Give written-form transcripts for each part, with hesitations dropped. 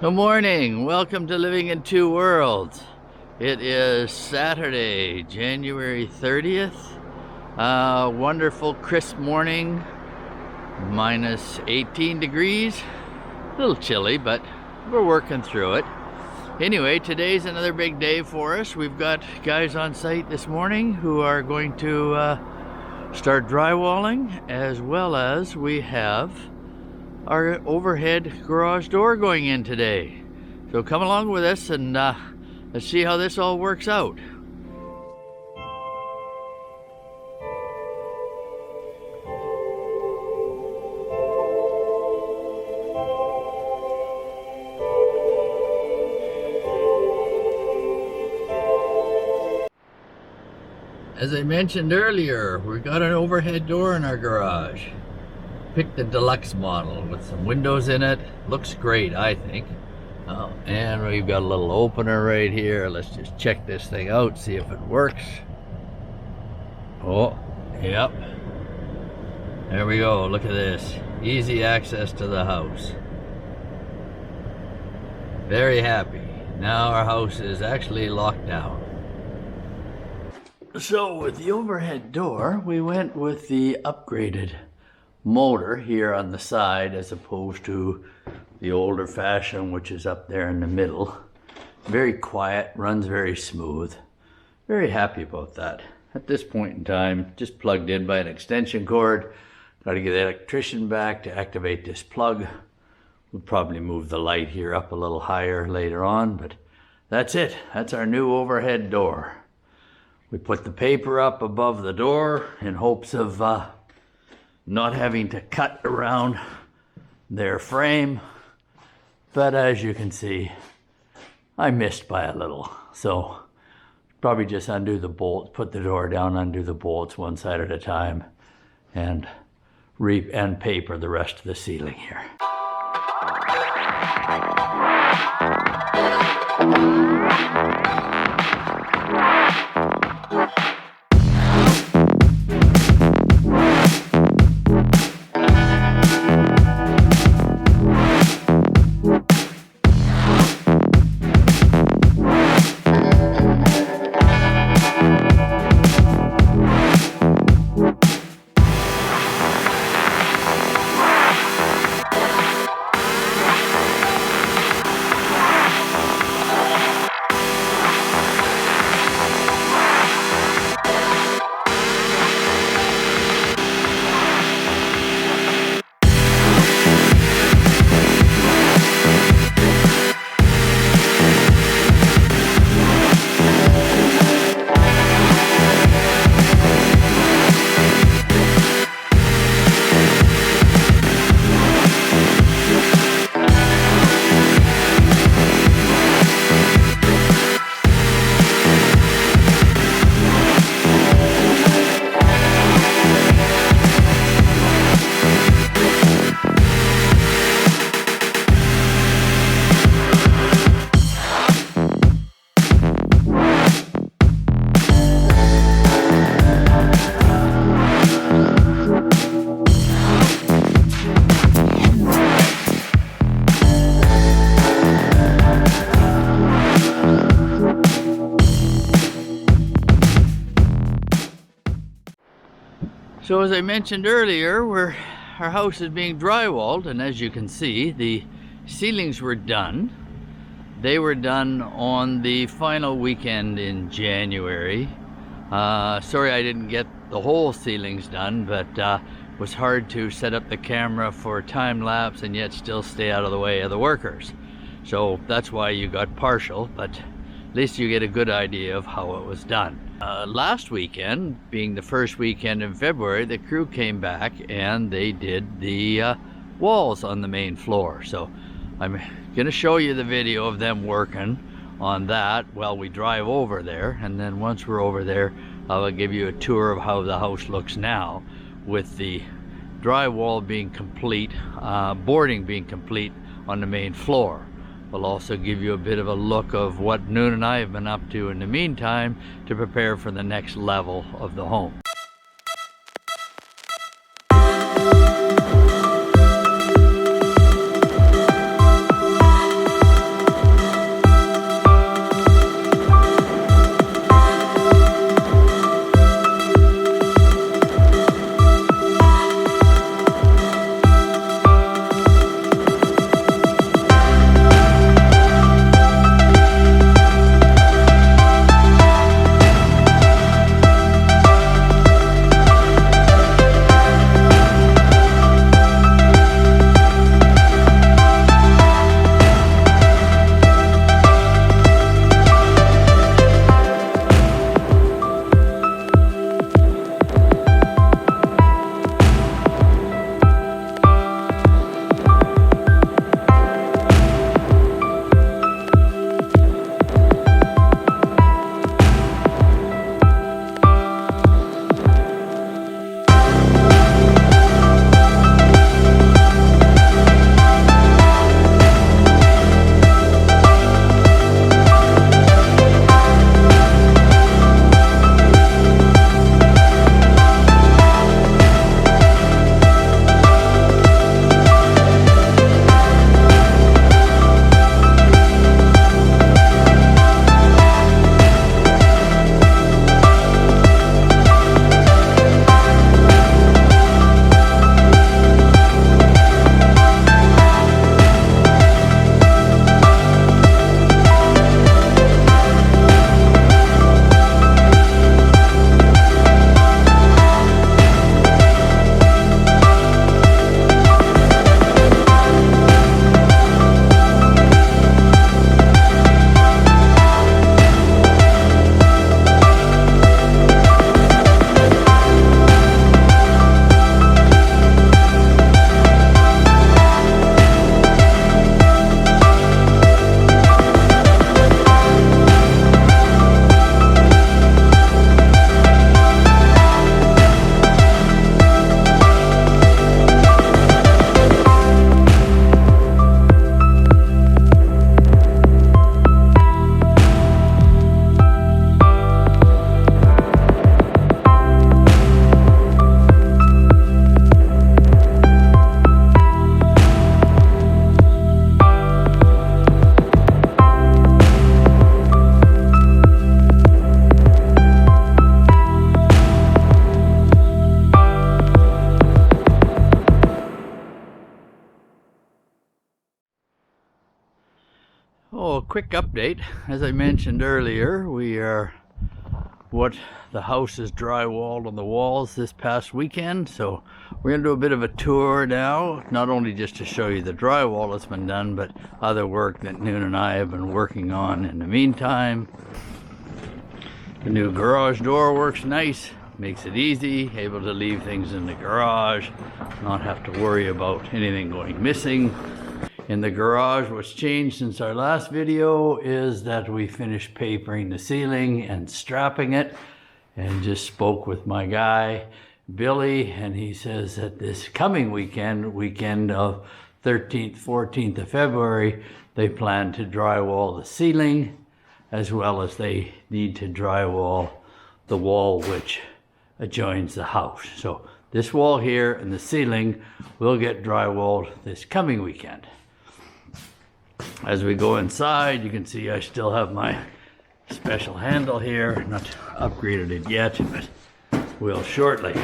Good morning. Welcome to Living in Two Worlds. It is Saturday, January 30th. Wonderful crisp morning, minus 18 degrees. A little chilly, but we're working through it. Anyway, today's another big day for us. We've got guys on site this morning who are going to start drywalling, as well as we have our overhead garage door going in today. So come along with us and let's see how this all works out. As I mentioned earlier, we got an overhead door in our garage. Picked the deluxe model with some windows in it. Looks great, I think. And we've got a little opener right here. Let's just check this thing out, see if it works. Oh, yep. There we go, look at this. Easy access to the house. Very happy. Now our house is actually locked down. So with the overhead door, we went with the upgraded motor here on the side as opposed to the older fashion, which is up there in the middle. Very quiet, runs very smooth. Very happy about that. At this point in time, just plugged in by an extension cord. Got to get the electrician back to activate this plug. We'll probably move the light here up a little higher later on, but that's it. That's our new overhead door. We put the paper up above the door in hopes of not having to cut around their frame. But as you can see, I missed by a little. So probably just undo the bolts, put the door down, undo the bolts one side at a time, and paper the rest of the ceiling here. So as I mentioned earlier, our house is being drywalled, and as you can see, the ceilings were done. They were done on the final weekend in January. Sorry I didn't get the whole ceilings done, but it was hard to set up the camera for time lapse and yet still stay out of the way of the workers. So that's why you got partial, but at least you get a good idea of how it was done. Last weekend, being the first weekend in February, the crew came back and they did the walls on the main floor. So I'm going to show you the video of them working on that while we drive over there, and then once we're over there, I'll give you a tour of how the house looks now with the drywall being complete, boarding being complete on the main floor. We'll also give you a bit of a look of what Noon and I have been up to in the meantime to prepare for the next level of the home. Oh, a quick update. As I mentioned earlier, the house is drywalled on the walls this past weekend, so we're going to do a bit of a tour now, not only just to show you the drywall that's been done, but other work that Noon and I have been working on in the meantime. The new garage door works nice, makes it easy, able to leave things in the garage, not have to worry about anything going missing. In the garage, what's changed since our last video is that we finished papering the ceiling and strapping it, and just spoke with my guy Billy, and he says that this coming weekend of 13th, 14th of February, they plan to drywall the ceiling, as well as they need to drywall the wall which adjoins the house. So this wall here and the ceiling will get drywalled this coming weekend. As we go inside, you can see I still have my special handle here, not upgraded it yet, but will shortly.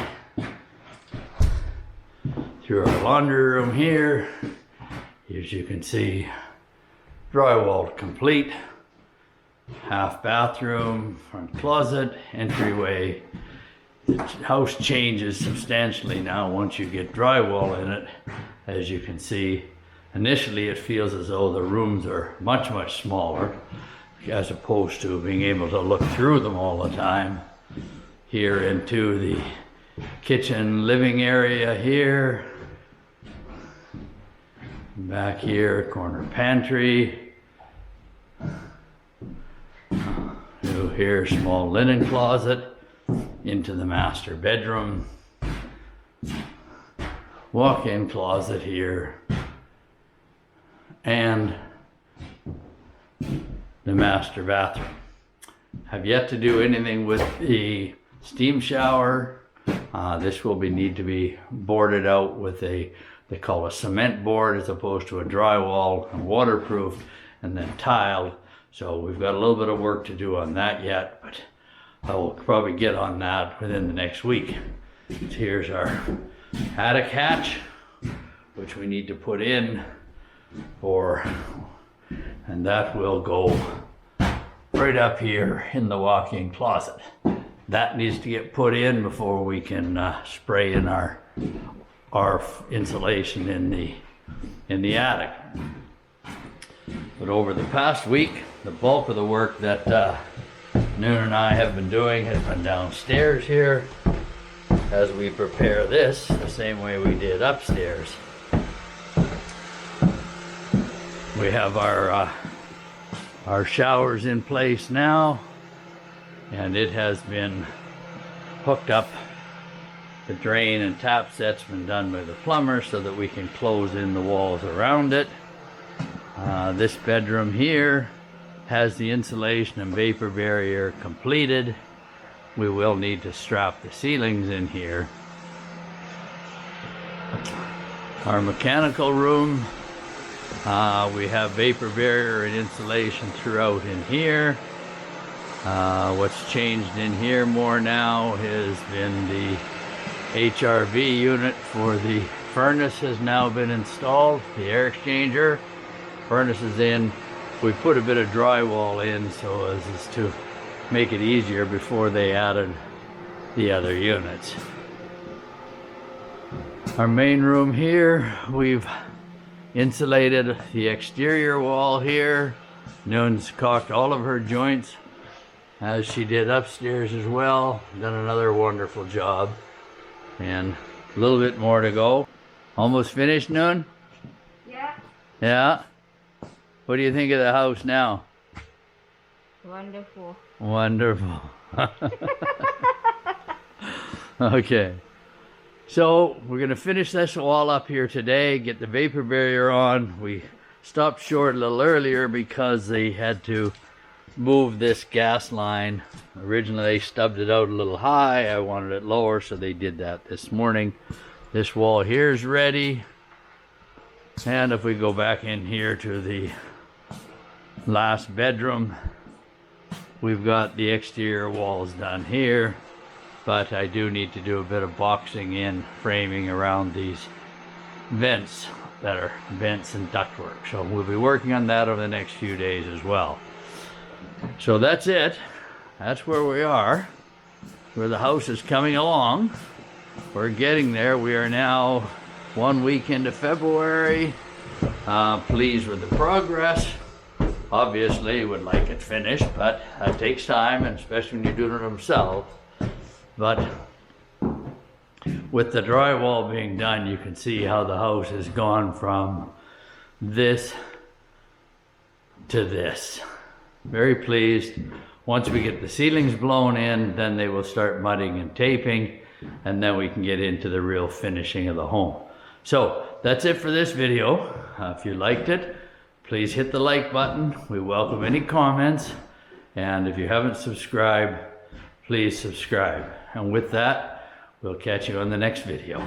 Through our laundry room here, as you can see, drywall complete. Half bathroom, front closet, entryway. The house changes substantially now once you get drywall in it. As you can see, initially it feels as though the rooms are much, much smaller, as opposed to being able to look through them all the time. Here into the kitchen living area here. Back here, corner pantry. Through here, small linen closet. Into the master bedroom. Walk-in closet here. And the master bathroom. Have yet to do anything with the steam shower. This will need to be boarded out with they call a cement board as opposed to a drywall, and waterproofed and then tiled. So we've got a little bit of work to do on that yet, but I will probably get on that within the next week. Here's our attic hatch, which we need to put in and that will go right up here in the walk-in closet. That needs to get put in before we can spray in our insulation in the attic. But over the past week, the bulk of the work that Noon and I have been doing has been downstairs here, as we prepare this the same way we did upstairs. We have our showers in place now, and it has been hooked up. The drain and tap set's been done by the plumber so that we can close in the walls around it. This bedroom here has the insulation and vapor barrier completed. We will need to strap the ceilings in here. Our mechanical room, we have vapor barrier and insulation throughout in here. What's changed in here more now has been the HRV unit for the furnace has now been installed. The air exchanger furnace is in. We put a bit of drywall in so as to make it easier before they added the other units. Our main room here, we've insulated the exterior wall here. Noon's caulked all of her joints, as she did upstairs as well. Done another wonderful job. And a little bit more to go. Almost finished, Noon? Yeah. Yeah? What do you think of the house now? Wonderful. Wonderful. Okay. So we're going to finish this wall up here today, get the vapor barrier on. We stopped short a little earlier because they had to move this gas line. Originally they stubbed it out a little high. I wanted it lower, so they did that this morning. This wall here is ready. And if we go back in here to the last bedroom, we've got the exterior walls done here, but I do need to do a bit of boxing in, framing around these vents better vents and ductwork. So we'll be working on that over the next few days as well. So that's it. That's where we are, where the house is coming along. We're getting there. We are now 1 week into February. Pleased with the progress. Obviously would like it finished, but that takes time, and especially when you're doing it themselves. But with the drywall being done, you can see how the house has gone from this to this. Very pleased. Once we get the ceilings blown in, then they will start mudding and taping, and then we can get into the real finishing of the home. So that's it for this video. If you liked it, please hit the like button. We welcome any comments. And if you haven't subscribed, please subscribe. And with that, we'll catch you on the next video.